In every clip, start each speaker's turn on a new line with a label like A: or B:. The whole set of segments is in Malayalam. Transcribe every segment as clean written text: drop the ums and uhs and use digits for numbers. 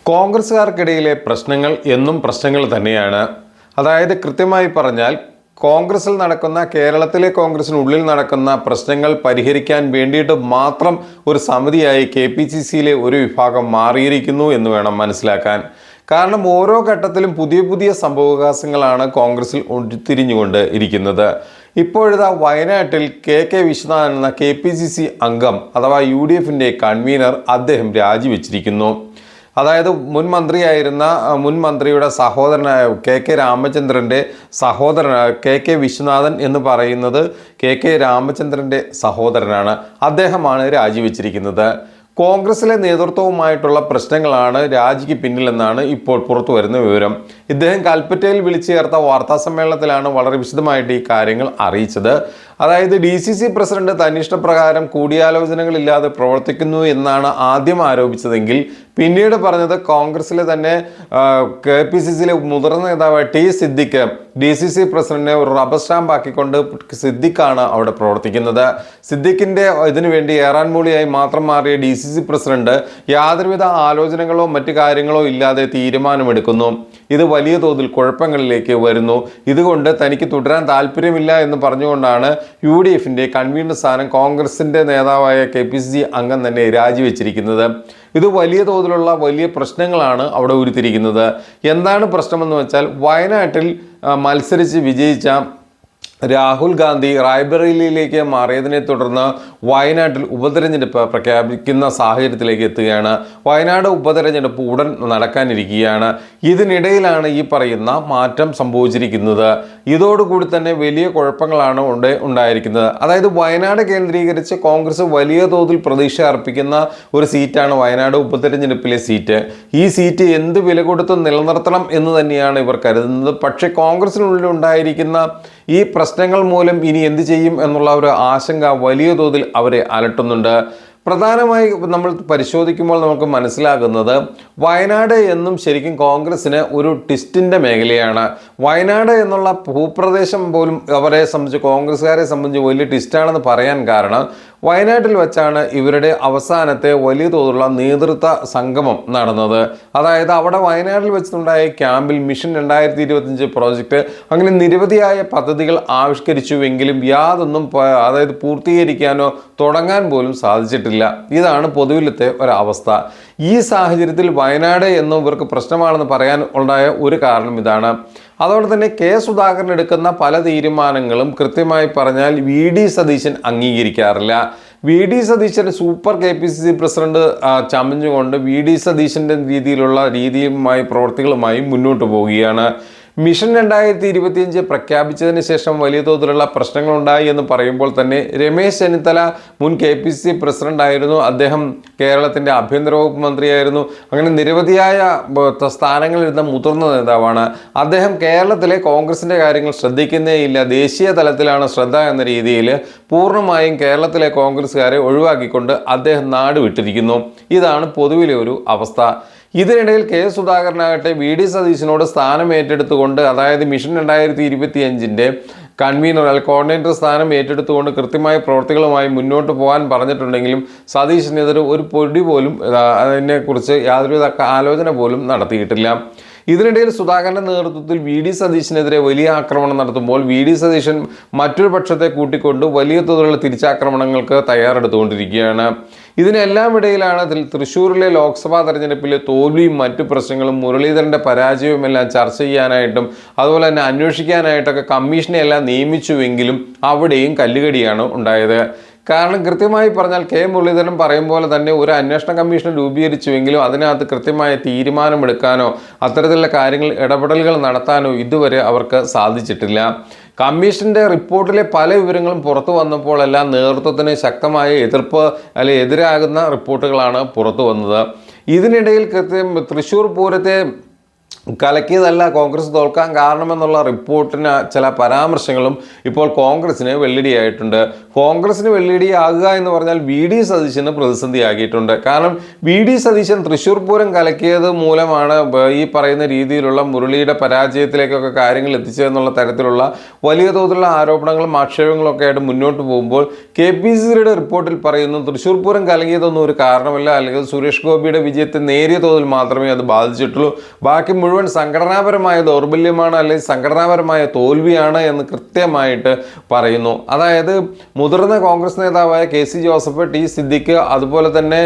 A: കോൺഗ്രസ്സുകാർക്കിടയിലെ പ്രശ്നങ്ങൾ എന്നും പ്രശ്നങ്ങൾ തന്നെയാണ്. അതായത് കൃത്യമായി പറഞ്ഞാൽ കേരളത്തിലെ കോൺഗ്രസിനുള്ളിൽ നടക്കുന്ന പ്രശ്നങ്ങൾ പരിഹരിക്കാൻ വേണ്ടിയിട്ട് മാത്രം ഒരു സമിതിയായി KPCCയിലെ ഒരു വിഭാഗം മാറിയിരിക്കുന്നു എന്ന് വേണം മനസ്സിലാക്കാൻ. കാരണം ഓരോ ഘട്ടത്തിലും പുതിയ പുതിയ സംഭവവികാസങ്ങളാണ് കോൺഗ്രസിൽ ഉരുത്തിരിഞ്ഞുകൊണ്ട് ഇരിക്കുന്നത്. ഇപ്പോഴിതാ വയനാട്ടിൽ KK വിശ്വനാഥൻ എന്ന KPCC അംഗം അഥവാ UDFന്റെ കൺവീനർ അദ്ദേഹം രാജിവെച്ചിരിക്കുന്നു. അതായത് മുൻ മന്ത്രിയുടെ സഹോദരനായ KK രാമചന്ദ്രൻ്റെ സഹോദരനായ KK വിശ്വനാഥൻ എന്ന് പറയുന്നത് KK രാമചന്ദ്രൻ്റെ സഹോദരനാണ്. അദ്ദേഹമാണ് രാജിവെച്ചിരിക്കുന്നത്. കോൺഗ്രസിലെ നേതൃത്വവുമായിട്ടുള്ള പ്രശ്നങ്ങളാണ് രാജിക്ക് പിന്നിലെന്നാണ് ഇപ്പോൾ പുറത്തു വരുന്ന വിവരം. ഇദ്ദേഹം കൽപ്പറ്റയിൽ വിളിച്ചു ചേർത്ത വാർത്താ സമ്മേളനത്തിലാണ് വളരെ വിശദമായിട്ട് ഈ കാര്യങ്ങൾ അറിയിച്ചത്. അതായത് DCC പ്രസിഡന്റ് തന്നിഷ്ടപ്രകാരം കൂടിയാലോചനകളില്ലാതെ പ്രവർത്തിക്കുന്നു എന്നാണ് ആദ്യം ആരോപിച്ചതെങ്കിൽ പിന്നീട് പറഞ്ഞത് കോൺഗ്രസിലെ തന്നെ KPCCയിലെ മുതിർന്ന നേതാവ് T സിദ്ദിഖ് DCC പ്രസിഡന്റിനെ ഒരു റബ്ബർ സ്റ്റാമ്പ് ആക്കിക്കൊണ്ട് സിദ്ദിഖാണ് അവിടെ പ്രവർത്തിക്കുന്നത്. സിദ്ദിഖിന്റെ ഇതിനു വേണ്ടി ഏറാൻമൂളിയായി മാത്രം മാറിയ DCC പ്രസിഡന്റ് യാതൊരുവിധ ആലോചനകളോ മറ്റു കാര്യങ്ങളോ ഇല്ലാതെ തീരുമാനമെടുക്കുന്നു. ഇത് വലിയ തോതിൽ കുഴപ്പങ്ങളിലേക്ക് വരുന്നു. ഇതുകൊണ്ട് തനിക്ക് തുടരാൻ താല്പര്യമില്ല എന്ന് പറഞ്ഞുകൊണ്ടാണ് UDFന്റെ കൺവീനർ സ്ഥാനം കോൺഗ്രസിന്റെ നേതാവായ KPCC അംഗം തന്നെ രാജിവെച്ചിരിക്കുന്നത്. ഇത് വലിയ തോതിലുള്ള വലിയ പ്രശ്നങ്ങളാണ് അവിടെ ഉരുത്തിരിക്കുന്നത്. എന്താണ് പ്രശ്നമെന്ന് വെച്ചാൽ വയനാട്ടിൽ മത്സരിച്ച് വിജയിച്ച രാഹുൽ ഗാന്ധി റായ്ബറേലിയിലേക്ക് മാറിയതിനെ തുടർന്ന് വയനാട്ടിൽ ഉപതെരഞ്ഞെടുപ്പ് പ്രഖ്യാപിക്കുന്ന സാഹചര്യത്തിലേക്ക് എത്തുകയാണ്. വയനാട് ഉപതെരഞ്ഞെടുപ്പ് ഉടൻ നടക്കാനിരിക്കുകയാണ്. ഇതിനിടയിലാണ് ഈ പറയുന്ന മാറ്റം സംഭവിച്ചിരിക്കുന്നത്. ഇതോടുകൂടി തന്നെ വലിയ കുഴപ്പങ്ങളാണ് ഉണ്ടായിരിക്കുന്നത്. അതായത് വയനാട് കേന്ദ്രീകരിച്ച് കോൺഗ്രസ് വലിയ തോതിൽ പ്രതീക്ഷ അർപ്പിക്കുന്ന ഒരു സീറ്റാണ് വയനാട് ഉപതെരഞ്ഞെടുപ്പിലെ സീറ്റ്. ഈ സീറ്റ് എന്ത് വില കൊടുത്ത് നിലനിർത്തണം എന്ന് തന്നെയാണ് ഇവർ കരുതുന്നത്. പക്ഷേ കോൺഗ്രസിനുള്ളിൽ ഉണ്ടായിരിക്കുന്ന ഈ പ്രശ്നങ്ങൾ മൂലം ഇനി എന്ത് ചെയ്യും എന്നുള്ള ഒരു ആശങ്ക വലിയ തോതിൽ അവരെ അലട്ടുന്നുണ്ട്. പ്രധാനമായി നമ്മൾ പരിശോധിക്കുമ്പോൾ നമുക്ക് മനസ്സിലാകുന്നത് വയനാട് എന്നും ശരിക്കും കോൺഗ്രസിന് ഒരു ട്വിസ്റ്റിൻ്റെ മേഖലയാണ്. വയനാട് എന്നുള്ള ഭൂപ്രദേശം പോലും അവരെ സംബന്ധിച്ച് കോൺഗ്രസ്സുകാരെ സംബന്ധിച്ച് വലിയ ട്വിസ്റ്റാണെന്ന് പറയാൻ കാരണം വയനാട്ടിൽ വെച്ചാണ് ഇവരുടെ അവസാനത്തെ വലിയ തോതിലുള്ള നേതൃത്വ സംഗമം നടന്നത്. അതായത് അവിടെ വയനാട്ടിൽ വെച്ചിട്ടുണ്ടായ ക്യാമ്പിൽ മിഷൻ 2025 പ്രോജക്റ്റ് അങ്ങനെ നിരവധിയായ പദ്ധതികൾ ആവിഷ്കരിച്ചുവെങ്കിലും യാതൊന്നും അതായത് പൂർത്തീകരിക്കാനോ തുടങ്ങാൻ പോലും സാധിച്ചിട്ടില്ല. ഇതാണ് പൊതുവിലത്തെ ഒരവസ്ഥ. ഈ സാഹചര്യത്തിൽ വയനാട് എന്നും ഇവർക്ക് പ്രശ്നമാണെന്ന് പറയാൻ ഉണ്ടായ ഒരു കാരണം ഇതാണ്. അതുകൊണ്ട് തന്നെ സുധാകരൻ എടുക്കുന്ന പല തീരുമാനങ്ങളും കൃത്യമായി പറഞ്ഞാൽ VD സതീശൻ അംഗീകരിക്കാറില്ല. VD Satheesan super KPCC president ചമഞ്ഞുകൊണ്ട് VD സതീശൻ്റെ രീതിയുമായി പ്രവർത്തികളുമായി മുന്നോട്ട് പോവുകയാണ്. മിഷൻ 2025 പ്രഖ്യാപിച്ചതിന് ശേഷം വലിയ തോതിലുള്ള പ്രശ്നങ്ങളുണ്ടായി എന്ന് പറയുമ്പോൾ തന്നെ രമേശ് ചെന്നിത്തല മുൻ KPCC പ്രസിഡന്റ് ആയിരുന്നു. അദ്ദേഹം കേരളത്തിൻ്റെ ആഭ്യന്തര വകുപ്പ് മന്ത്രിയായിരുന്നു. അങ്ങനെ നിരവധിയായ സ്ഥാനങ്ങളിലിരുന്ന മുതിർന്ന നേതാവാണ്. അദ്ദേഹം കേരളത്തിലെ കോൺഗ്രസിൻ്റെ കാര്യങ്ങൾ ശ്രദ്ധിക്കുന്നേയില്ല. ദേശീയ തലത്തിലാണ് ശ്രദ്ധ എന്ന രീതിയിൽ പൂർണ്ണമായും കേരളത്തിലെ കോൺഗ്രസ്സുകാരെ ഒഴിവാക്കിക്കൊണ്ട് അദ്ദേഹം നാട് വിട്ടിരിക്കുന്നു. ഇതാണ് പൊതുവിലെ ഒരു അവസ്ഥ. ഇതിനിടയിൽ സുധാകരനാകട്ടെ VD സതീശനോട് സ്ഥാനം ഏറ്റെടുത്തുകൊണ്ട് അതായത് മിഷൻ 2025 കൺവീനർ കോർഡിനേറ്റർ സ്ഥാനം ഏറ്റെടുത്തുകൊണ്ട് കൃത്യമായ പ്രവർത്തികളുമായി മുന്നോട്ട് പോകാൻ പറഞ്ഞിട്ടുണ്ടെങ്കിലും സതീശനെതിരെ ഒരു പൊടി പോലും അതിനെക്കുറിച്ച് യാതൊരുവിധ ആലോചന പോലും നടത്തിയിട്ടില്ല. ഇതിനിടയിൽ സുധാകരൻ്റെ നേതൃത്വത്തിൽ VD സതീശനെതിരെ വലിയ ആക്രമണം നടത്തുമ്പോൾ VD സതീശൻ മറ്റൊരു പക്ഷത്തെ കൂട്ടിക്കൊണ്ട് വലിയ തോതിലുള്ള തിരിച്ചാക്രമണങ്ങൾക്ക് തയ്യാറെടുത്തുകൊണ്ടിരിക്കുകയാണ്. ഇതിനെല്ലാം ഇടയിലാണ് തൃശ്ശൂരിലെ ലോക്സഭാ തെരഞ്ഞെടുപ്പിലെ തോൽവിയും മറ്റു പ്രശ്നങ്ങളും മുരളീധരൻ്റെ പരാജയവുമെല്ലാം ചർച്ച ചെയ്യാനായിട്ടും അതുപോലെ തന്നെ അന്വേഷിക്കാനായിട്ടൊക്കെ കമ്മീഷനെ എല്ലാം നിയമിച്ചുവെങ്കിലും അവിടെയും കല്ലുകടിയാണ് ഉണ്ടായത്. കാരണം കൃത്യമായി പറഞ്ഞാൽ മുരളീധരൻ പറയും പോലെ തന്നെ ഒരു അന്വേഷണ കമ്മീഷൻ രൂപീകരിച്ചുവെങ്കിലും അതിനകത്ത് കൃത്യമായ തീരുമാനമെടുക്കാനോ അത്തരത്തിലുള്ള കാര്യങ്ങൾ ഇടപെടലുകൾ നടത്താനോ ഇതുവരെ അവർക്ക് സാധിച്ചിട്ടില്ല. കമ്മീഷന്റെ റിപ്പോർട്ടിലെ പല വിവരങ്ങളും പുറത്തു വന്നപ്പോഴെല്ലാം നേതൃത്വത്തിന് ശക്തമായ എതിരാകുന്ന റിപ്പോർട്ടുകളാണ് പുറത്തു വന്നത്. ഇതിനിടയിൽ തൃശ്ശൂർ പൂരത്തെ കലക്കിയതല്ല കോൺഗ്രസ് തോൽക്കാൻ കാരണമെന്നുള്ള റിപ്പോർട്ടിന് ചില പരാമർശങ്ങളും ഇപ്പോൾ കോൺഗ്രസിന് വെള്ളിടിയായിട്ടുണ്ട്. കോൺഗ്രസിന് വെള്ളിടിയാകുക എന്ന് പറഞ്ഞാൽ വി ഡി സതീശന് പ്രതിസന്ധിയാക്കിയിട്ടുണ്ട്. കാരണം വി ഡി സതീശൻ തൃശ്ശൂർ പൂരം കലക്കിയത് മൂലമാണ് ഈ പറയുന്ന രീതിയിലുള്ള മുരളിയുടെ പരാജയത്തിലേക്കൊക്കെ കാര്യങ്ങൾ എത്തിച്ചതെന്നുള്ള തരത്തിലുള്ള വലിയ തോതിലുള്ള ആരോപണങ്ങളും ആക്ഷേപങ്ങളും ഒക്കെ ആയിട്ട് മുന്നോട്ട് പോകുമ്പോൾ KPCCയുടെ റിപ്പോർട്ടിൽ പറയുന്നു തൃശ്ശൂർ പൂരം കലങ്ങിയതൊന്നും ഒരു കാരണമല്ല, അല്ലെങ്കിൽ സുരേഷ് ഗോപിയുടെ വിജയത്തെ നേരിയ തോതിൽ മാത്രമേ അത് ബാധിച്ചിട്ടുള്ളൂ, ബാക്കി മുഴുവൻ സംഘടനാപരമായ ദൗർബല്യമാണ് അല്ലെങ്കിൽ സംഘടനാപരമായ തോൽവിയാണ് എന്ന് കൃത്യമായിട്ട് പറയുന്നു. അതായത് മുതിർന്ന കോൺഗ്രസ് നേതാവായ KC ജോസഫ്, T സിദ്ദിഖ്, അതുപോലെ തന്നെ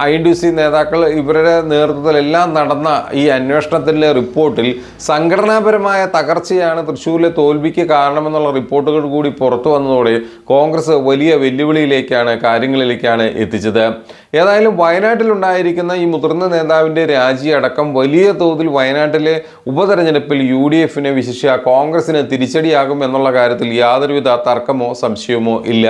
A: INDC നേതാക്കൾ ഇവരുടെ നേതൃത്വത്തിലെല്ലാം നടന്ന ഈ അന്വേഷണത്തിലെ റിപ്പോർട്ടിൽ സംഘടനാപരമായ തകർച്ചയാണ് തൃശ്ശൂരിലെ തോൽവിക്ക് കാരണമെന്നുള്ള റിപ്പോർട്ടുകൾ കൂടി പുറത്തു വന്നതോടെ കോൺഗ്രസ് വലിയ വെല്ലുവിളിയിലേക്കാണ് കാര്യങ്ങളിലേക്കാണ് എത്തിച്ചത്. ഏതായാലും വയനാട്ടിലുണ്ടായിരിക്കുന്ന ഈ മുതിർന്ന നേതാവിൻ്റെ രാജി അടക്കം വലിയ തോതിൽ വയനാട്ടിലെ ഉപതെരഞ്ഞെടുപ്പിൽ UDFന് വിശിഷ്യ കോൺഗ്രസിന് തിരിച്ചടിയാകും എന്നുള്ള കാര്യത്തിൽ യാതൊരുവിധ തർക്കമോ സംശയമോ ഇല്ല.